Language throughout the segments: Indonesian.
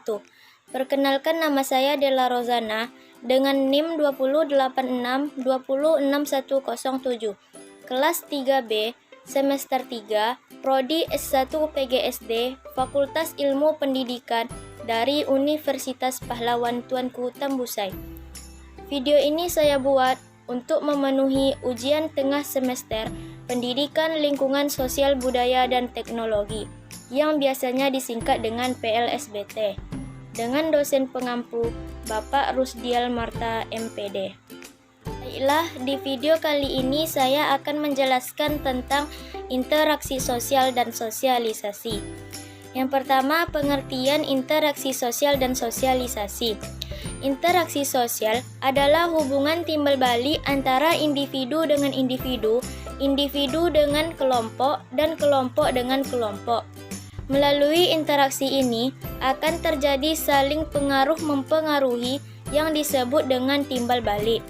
wabarakatuh. Perkenalkan, nama saya Della Rozana dengan NIM 20862061107, kelas 3B, semester 3, Prodi S1 PGSD, Fakultas Ilmu Pendidikan dari Universitas Pahlawan Tuanku Tambusai. Video ini saya buat untuk memenuhi ujian tengah semester Pendidikan Lingkungan Sosial Budaya dan Teknologi yang biasanya disingkat dengan PLSBT dengan dosen pengampu Bapak Rusdial Marta MPD. Baiklah, di video kali ini saya akan menjelaskan tentang interaksi sosial dan sosialisasi. Yang pertama, pengertian interaksi sosial dan sosialisasi. Interaksi sosial adalah hubungan timbal balik antara individu dengan individu, individu dengan kelompok, dan kelompok dengan kelompok. Melalui interaksi ini akan terjadi saling pengaruh-mempengaruhi yang disebut dengan timbal balik.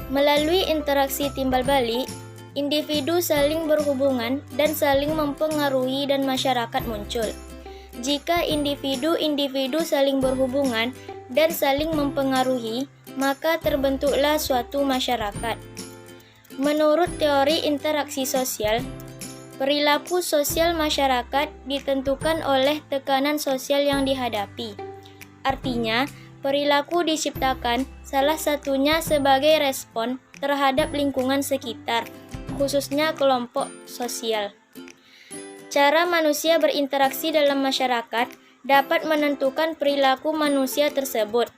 Melalui interaksi timbal balik, individu saling berhubungan dan saling mempengaruhi dan masyarakat muncul. Jika individu-individu saling berhubungan dan saling mempengaruhi, maka terbentuklah suatu masyarakat. Menurut teori interaksi sosial, perilaku sosial masyarakat ditentukan oleh tekanan sosial yang dihadapi. Artinya, perilaku diciptakan salah satunya sebagai respon terhadap lingkungan sekitar, khususnya kelompok sosial. Cara manusia berinteraksi dalam masyarakat dapat menentukan perilaku manusia tersebut.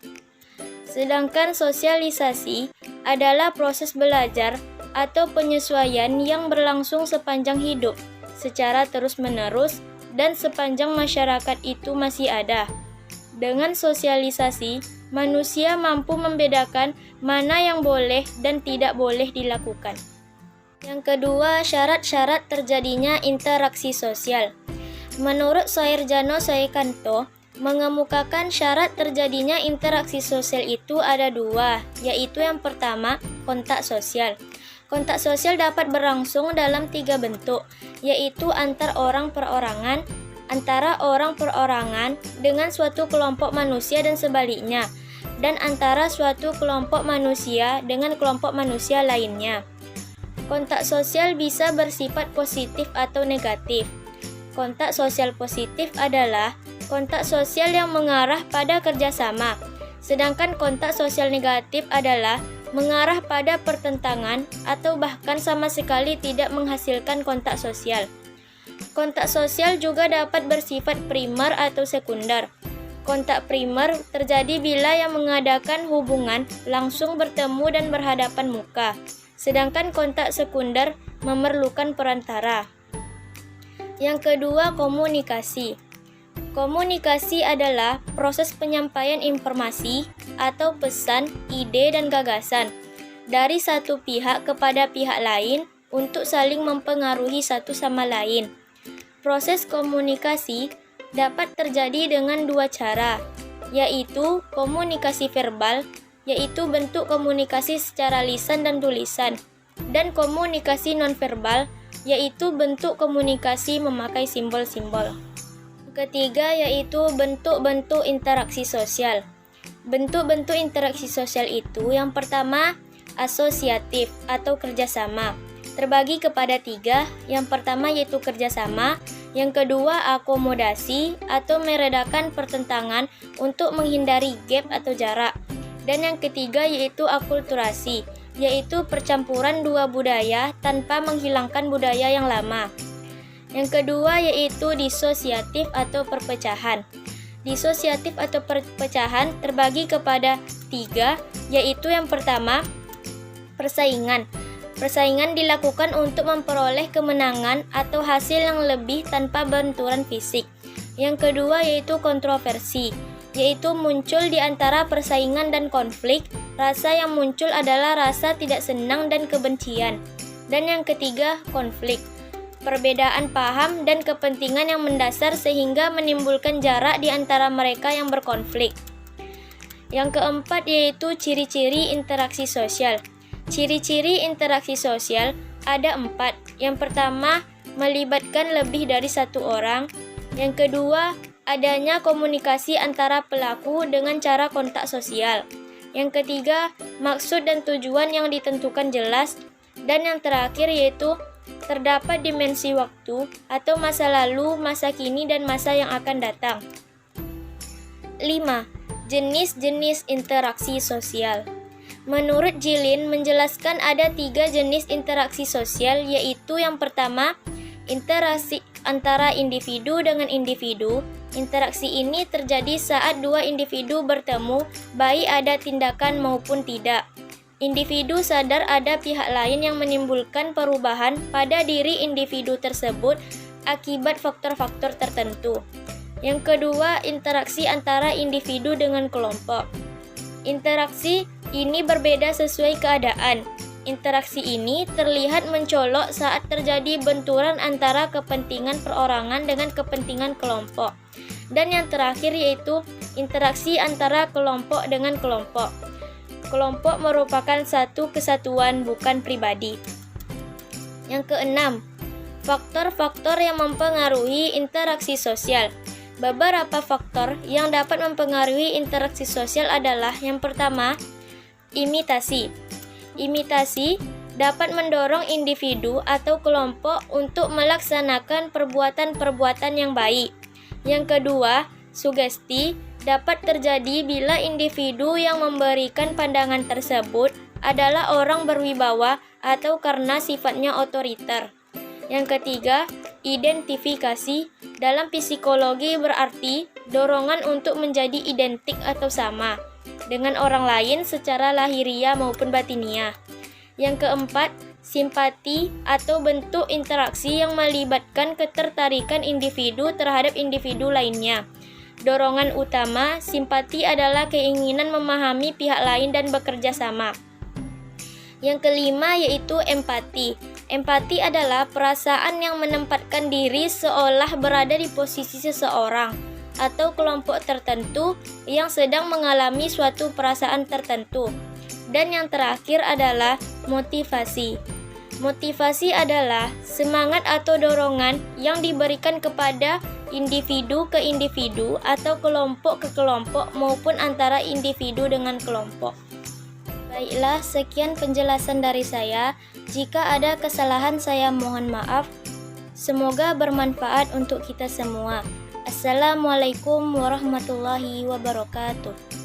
Sedangkan sosialisasi adalah proses belajar atau penyesuaian yang berlangsung sepanjang hidup, secara terus-menerus dan sepanjang masyarakat itu masih ada. Dengan sosialisasi, manusia mampu membedakan mana yang boleh dan tidak boleh dilakukan. Yang kedua, syarat-syarat terjadinya interaksi sosial. Menurut Soerjano Soekanto, mengemukakan syarat terjadinya interaksi sosial itu ada dua, yaitu yang pertama, kontak sosial. Kontak sosial dapat berlangsung dalam tiga bentuk, yaitu antar orang perorangan, antara orang perorangan dengan suatu kelompok manusia dan sebaliknya, dan antara suatu kelompok manusia dengan kelompok manusia lainnya. Kontak sosial bisa bersifat positif atau negatif. Kontak sosial positif adalah kontak sosial yang mengarah pada kerjasama, sedangkan kontak sosial negatif adalah mengarah pada pertentangan atau bahkan sama sekali tidak menghasilkan kontak sosial. Kontak sosial juga dapat bersifat primer atau sekunder. Kontak primer terjadi bila yang mengadakan hubungan langsung bertemu dan berhadapan muka, sedangkan kontak sekunder memerlukan perantara. Yang kedua, komunikasi. Komunikasi adalah proses penyampaian informasi atau pesan, ide, dan gagasan dari satu pihak kepada pihak lain untuk saling mempengaruhi satu sama lain. Proses komunikasi dapat terjadi dengan dua cara, yaitu komunikasi verbal, yaitu bentuk komunikasi secara lisan dan tulisan, dan komunikasi nonverbal, yaitu bentuk komunikasi memakai simbol-simbol. Ketiga, yaitu bentuk-bentuk interaksi sosial. Bentuk-bentuk interaksi sosial itu yang pertama, asosiatif atau kerjasama. Terbagi kepada tiga, yang pertama yaitu kerjasama, yang kedua akomodasi atau meredakan pertentangan untuk menghindari gap atau jarak, dan yang ketiga yaitu akulturasi, yaitu percampuran dua budaya tanpa menghilangkan budaya yang lama. Yang kedua yaitu disosiatif atau perpecahan. Disosiatif atau perpecahan terbagi kepada tiga, yaitu yang pertama, persaingan. Persaingan dilakukan untuk memperoleh kemenangan atau hasil yang lebih tanpa benturan fisik. Yang kedua yaitu kontroversi, yaitu muncul di antara persaingan dan konflik. Rasa yang muncul adalah rasa tidak senang dan kebencian. Dan yang ketiga, konflik. Perbedaan paham dan kepentingan yang mendasar sehingga menimbulkan jarak di antara mereka yang berkonflik. Yang keempat yaitu ciri-ciri interaksi sosial. Ciri-ciri interaksi sosial ada 4. Yang pertama, melibatkan lebih dari satu orang. Yang kedua, adanya komunikasi antara pelaku dengan cara kontak sosial. Yang ketiga, maksud dan tujuan yang ditentukan jelas. Dan yang terakhir yaitu terdapat dimensi waktu atau masa lalu, masa kini, dan masa yang akan datang. 5. Jenis-jenis interaksi sosial. Menurut Jilin menjelaskan ada 3 jenis interaksi sosial, yaitu yang pertama, interaksi antara individu dengan individu. Interaksi ini terjadi saat dua individu bertemu, baik ada tindakan maupun tidak. Individu sadar ada pihak lain yang menimbulkan perubahan pada diri individu tersebut akibat faktor-faktor tertentu. Yang kedua, interaksi antara individu dengan kelompok. Interaksi ini berbeda sesuai keadaan. Interaksi ini terlihat mencolok saat terjadi benturan antara kepentingan perorangan dengan kepentingan kelompok. Dan yang terakhir yaitu interaksi antara kelompok dengan kelompok. Kelompok merupakan satu kesatuan, bukan pribadi. Yang keenam, faktor-faktor yang mempengaruhi interaksi sosial. Beberapa faktor yang dapat mempengaruhi interaksi sosial adalah yang pertama, imitasi. Imitasi dapat mendorong individu atau kelompok untuk melaksanakan perbuatan-perbuatan yang baik. Yang kedua, sugesti dapat terjadi bila individu yang memberikan pandangan tersebut adalah orang berwibawa atau karena sifatnya otoriter. Yang ketiga, identifikasi. Dalam psikologi berarti dorongan untuk menjadi identik atau sama dengan orang lain secara lahiriah maupun batiniah. Yang keempat, simpati atau bentuk interaksi yang melibatkan ketertarikan individu terhadap individu lainnya. Dorongan utama simpati adalah keinginan memahami pihak lain dan bekerja sama. Yang kelima yaitu empati. Empati adalah perasaan yang menempatkan diri seolah berada di posisi seseorang atau kelompok tertentu yang sedang mengalami suatu perasaan tertentu. Dan yang terakhir adalah motivasi. Motivasi adalah semangat atau dorongan yang diberikan kepada individu ke individu atau kelompok ke kelompok maupun antara individu dengan kelompok. Baiklah, sekian penjelasan dari saya. Jika ada kesalahan saya mohon maaf. Semoga bermanfaat untuk kita semua. Assalamualaikum warahmatullahi wabarakatuh.